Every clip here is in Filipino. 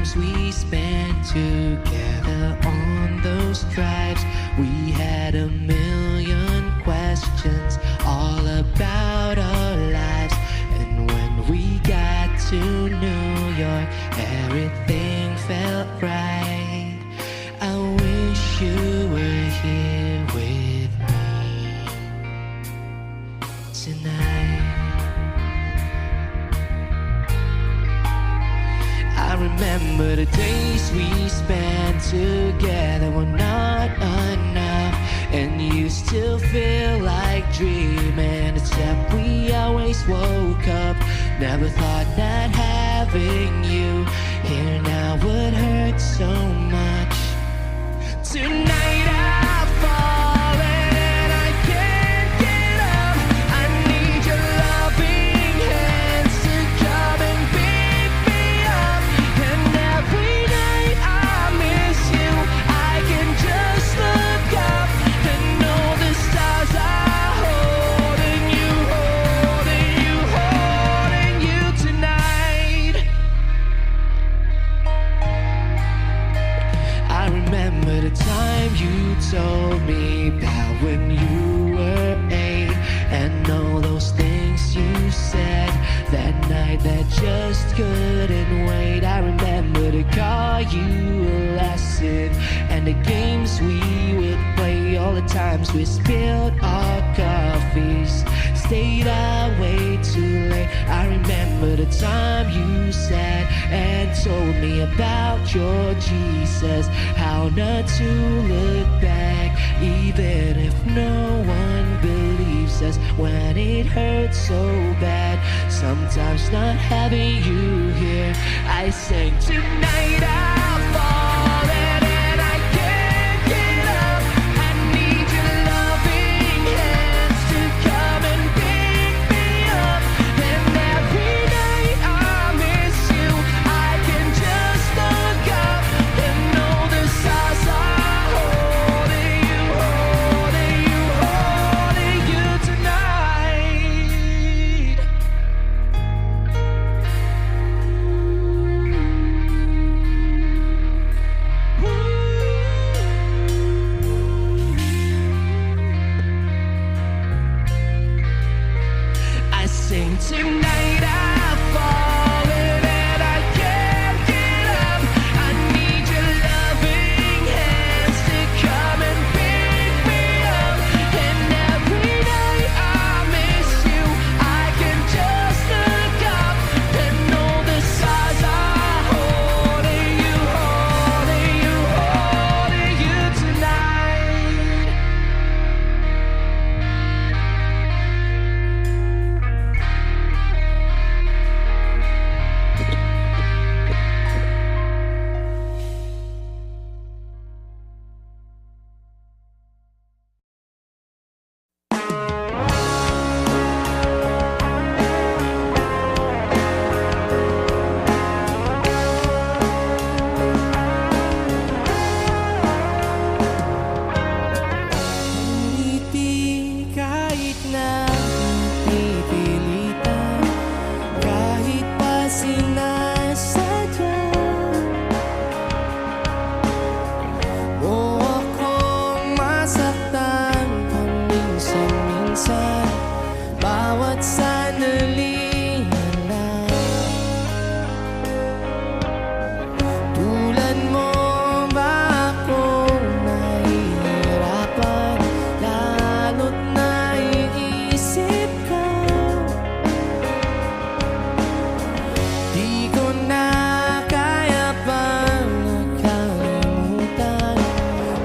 times we spent together on those drives. We had a million questions all about our lives. And when we got to New York, everything felt right. I wish you were here with me tonight. I remember the days we spent together were not enough, and you still feel like dreaming, except we always woke up. Never thought that having you here now would hurt so much. Tonight I've fallen and I can't get up. I need your loving hands to come and pick me up. And every night I miss you, I can just look up and know the stars are holding you, holding you, holding you tonight. I remember the time you told me about when you were 8, and all those things you said that night that just couldn't wait. I remember to call you a lesson and the games we would play, all the times we spilled our coffees, stayed out way too late. I remember the time you sat and told me about your Jesus, how not to look back even if no one believes us when it hurts so bad. Sometimes not having you here, I sang tonight I've fallen and I can't get up. I need your loving hands to come and pick me up. And every night I miss you, I can just look up and know the stars are holding you, holding you, holding you tonight. I sing tonight I've fallen and I can't get up. I need your loving hands to come and pick me up. And every night I miss you, I can just look up and know the stars are holding you, holding you, holding you tonight. Ngiti kahit na pipilitan, kahit pa sinasadya mo akong masaktan paminsan-minsan, bawat sandali na lang. Tulad mo ba akong nahihirapan, lalo't naiisip ka? Di ko na kaya pang nakalimutan,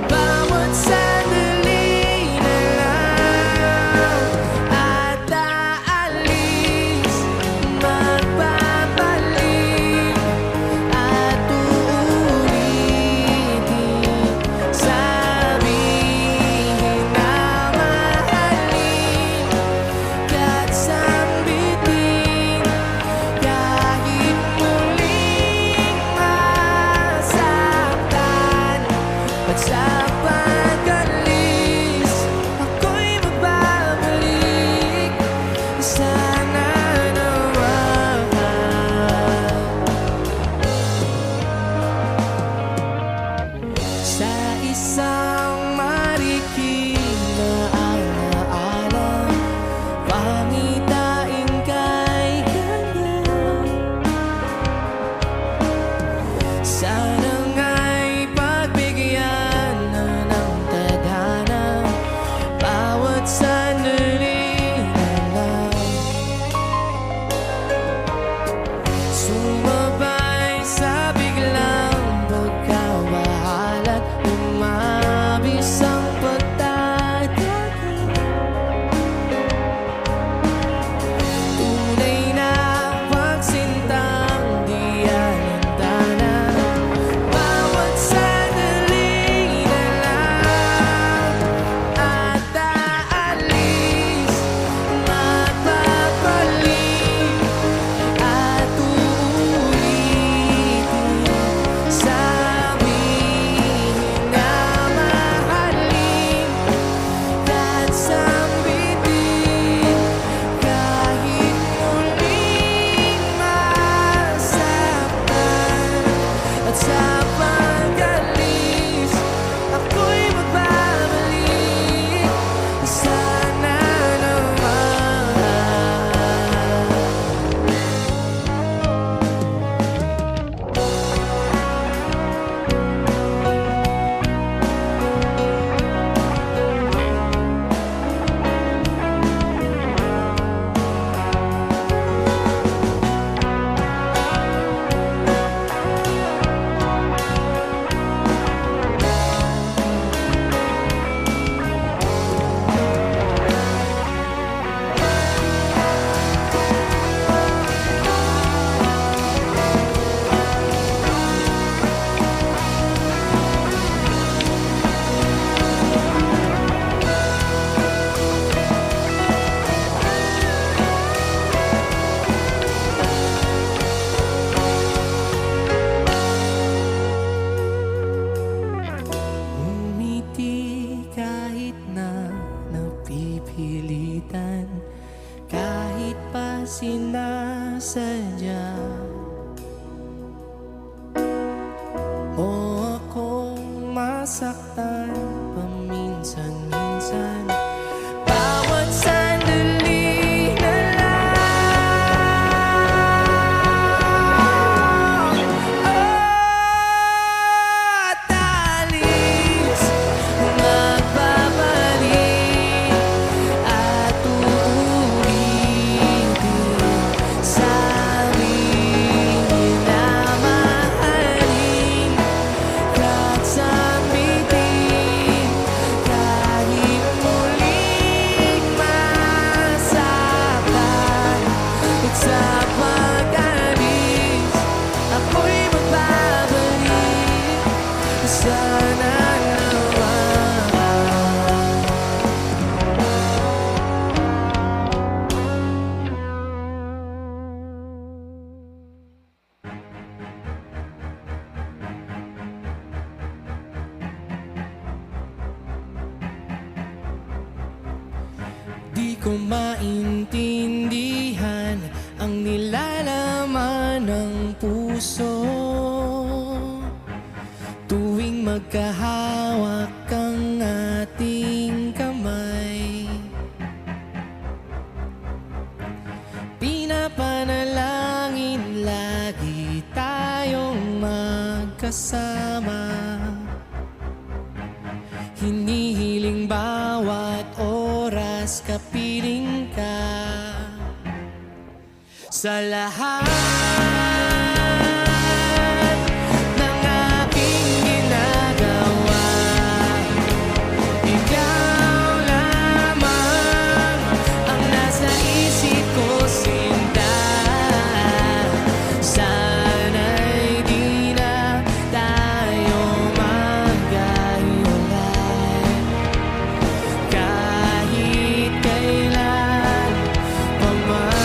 bawat sandali na lang at aalis, magbabalik at uulitin, sabihin na mahalin ka't sambitin, kahit muling masaktan. At sa pag-alis, ako'y magbabalik, sana naman. sinasadya mo akong masaktan paminsan-minsan. Bawat sandali na lang at alis, magbabalik at uulitin. Sabihin na mahalin kahit sambitin, kahit muling masaktan. At sa pag-alis, ako'y magbabalik. Sana naman. Di ko maintindihan ang nilalaman ng puso tuwing magkahawak ang ating kamay. Pinapanalangin lagi tayong magkasama. Hinihiling bawat oras kapiling ka sa lahat ng aking ginagawa. Ikaw lamang ang nasa isip ko, sinta. Sana'y di na tayo magkahiwalay kahit kailan pa man.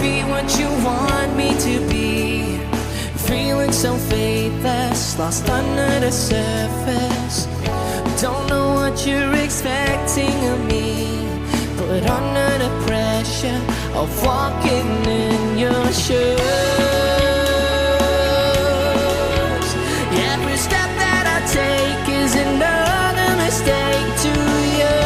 be what you want me to be. Feeling so faithless, lost under the surface. Don't know what you're expecting of me, but under the pressure of walking in your shoes, every step that I take is another mistake to you.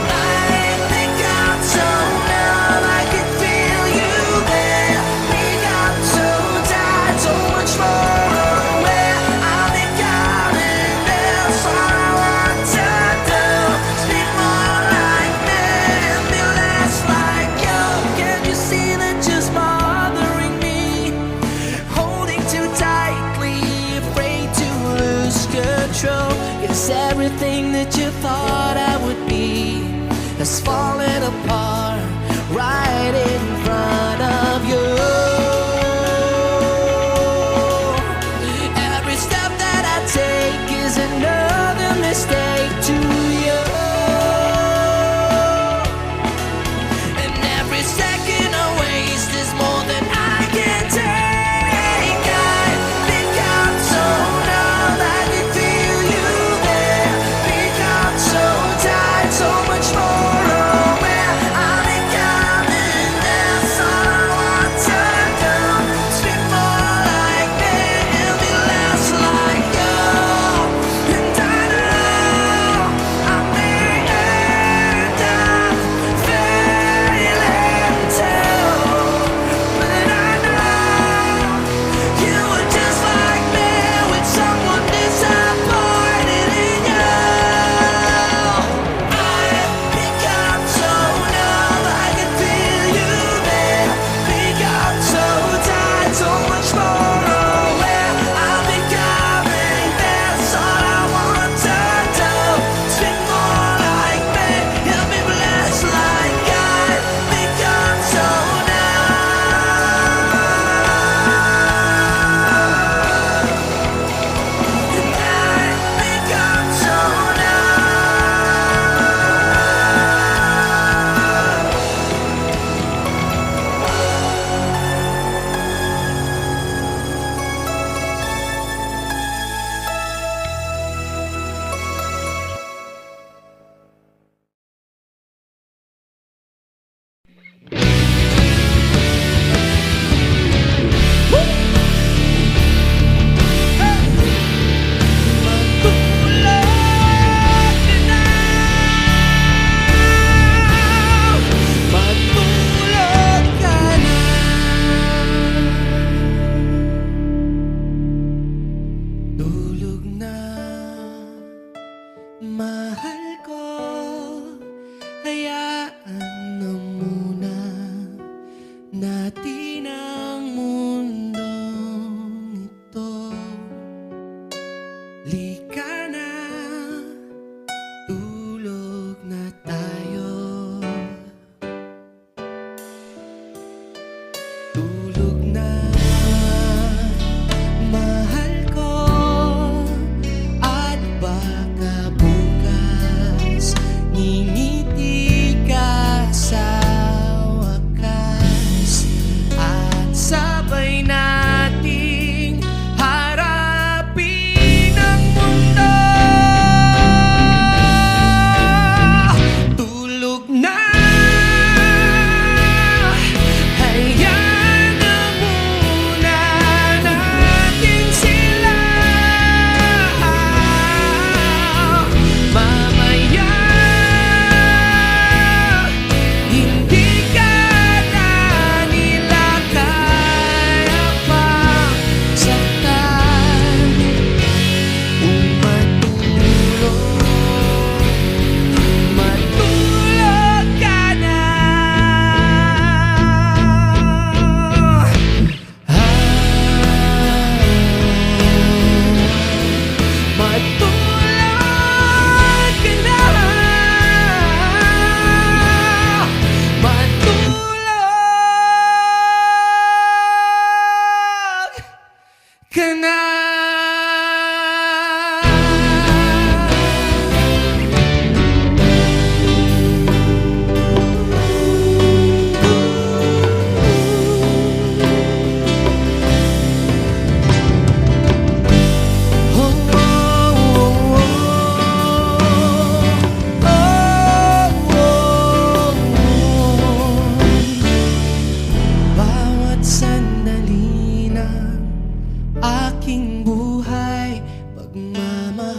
I think I'm so numb, I can feel you there. We got so tired, so much more aware. I think I'm in there, so I want to do. Speak more like me and be less like you. Can you see that just bothering me? Holding too tightly, afraid to lose control. 'Cause everything that you thought I would be has fallen apart right in front of you. Every step that I take is another mistake to you. And every second I waste is more than I can take. I think I'm so numb, I can feel you there. Think I'm so tired, so much more aware. I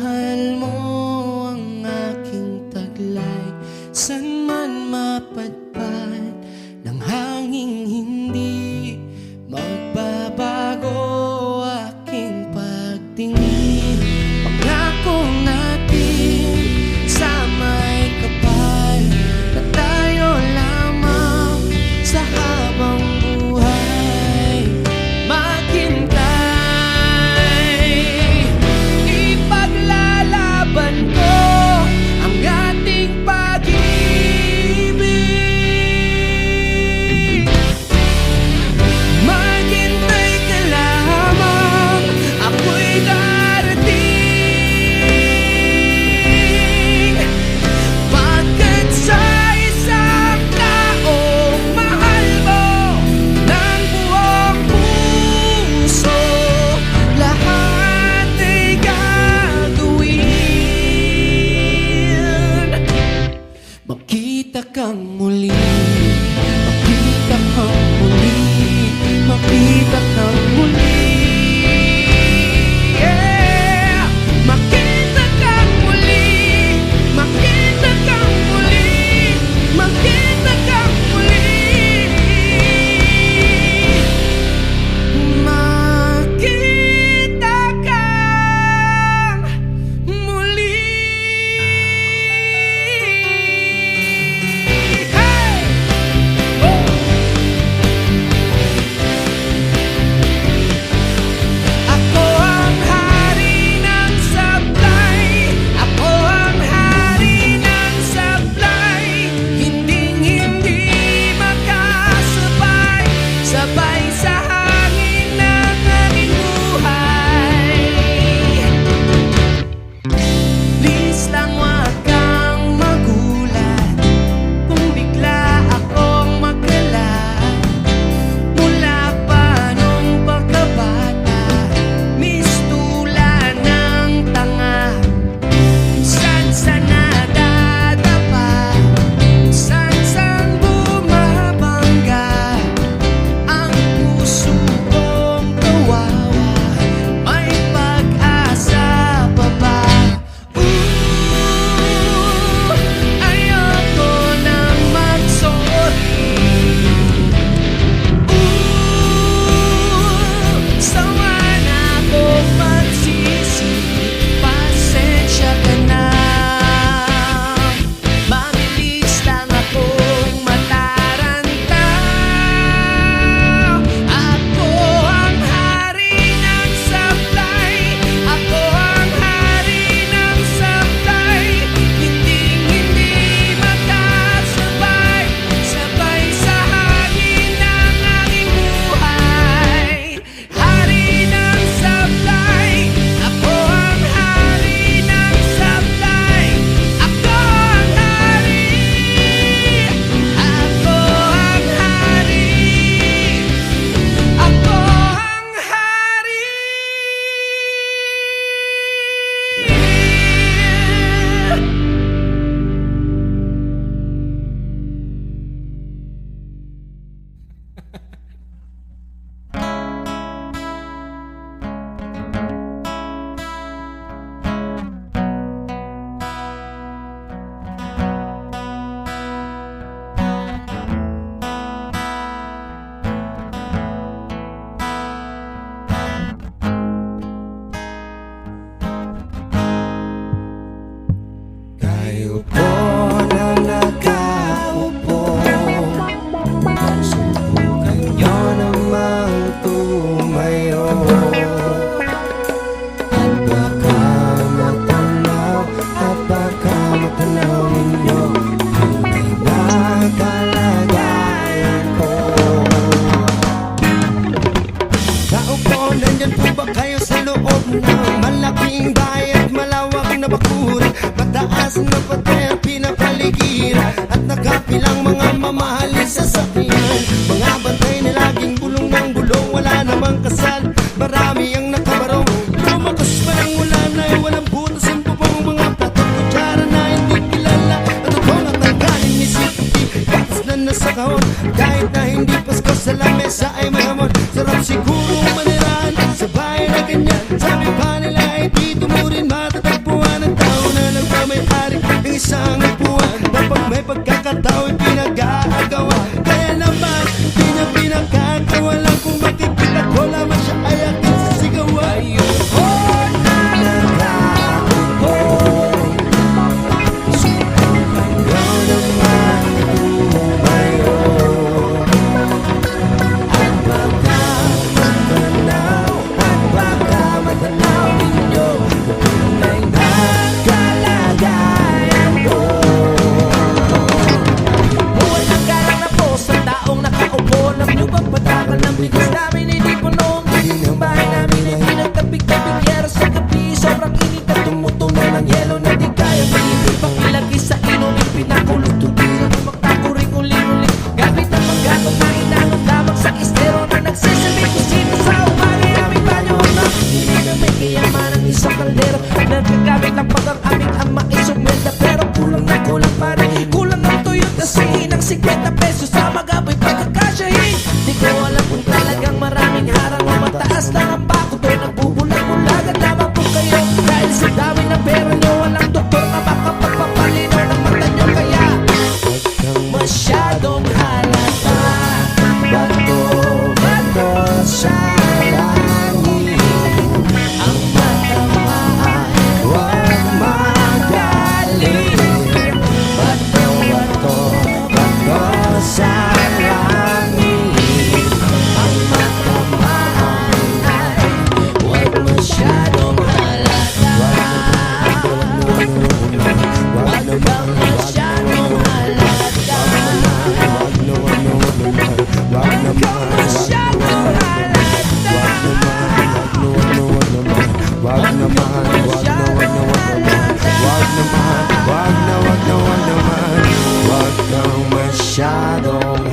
mahal mo ang aking taglay, san man mapadpad ng hanging hindi magbabago aking pagtingin. Pangako natin sa may kapal na tayo lamang sa habang buhay maghintay. Ipaglalaban ko ang ating pag-ibig. Maghintay ka lamang, ako'y darating. Pagkat sa isang taong mahal mo ng buong puso, lahat ay gagawin. Makita kang muli, makita kang muli, makita kang muli. Yeah! Makita kang muli, makita kang muli, makita kang muli. Makita kang muli. Hey! Woo! Ako ang hari ng sablay, ako ang hari ng sablay, hinding-hindi makasabay, sabay sa hangin ng aking buhay. Please lang wag kang magulat kung bigla akong magkalat. Mula pa nung pagkabata, mistula ng tanga, san-san nadadapa, san-san bumabangga. Ang puso kong kawawa, may pag-asa pa ba? Ayoko nang mag-sorry. Sawa na akong magsisi, pasensya ka na. Mabilis lang akong mataranta. Ako ang hari ng sablay, ako ang hari ng sablay, hinding-hindi makasabay, sabay sa hangin ng aking buhay. Hari ng sablay, ako ang hari ng sablay, ako ang hari, ako ang hari, ako ang hari. Kayo po na nakaupo, subukan nyo namang tumayo. At baka matanaw, at baka matanaw ninyo tunay na kalagayan ko. Tao po, nandyan po ba kayo sa loob ng malaking bahay at malawak na bakuran? Mataas na pader, pinapaligiran at nakapilang mga mamahalin sa sakyan. Mga bantay na laging bulong ng bulong, wala namang kasal, marami ang nakabarong. Lumakas pa ng ulan ay walang butas ang bubong, mga platong kutsara na hindi kilala. At ito natanggalin ni City, patas na nasa kahon, kahit na hindi pasko sa lamesa ay may hamon. Sarap siguro manirahan sa bahay na ganyan, sabi pa nila ay dito mo rin matatagpuan. Wag kang masyadong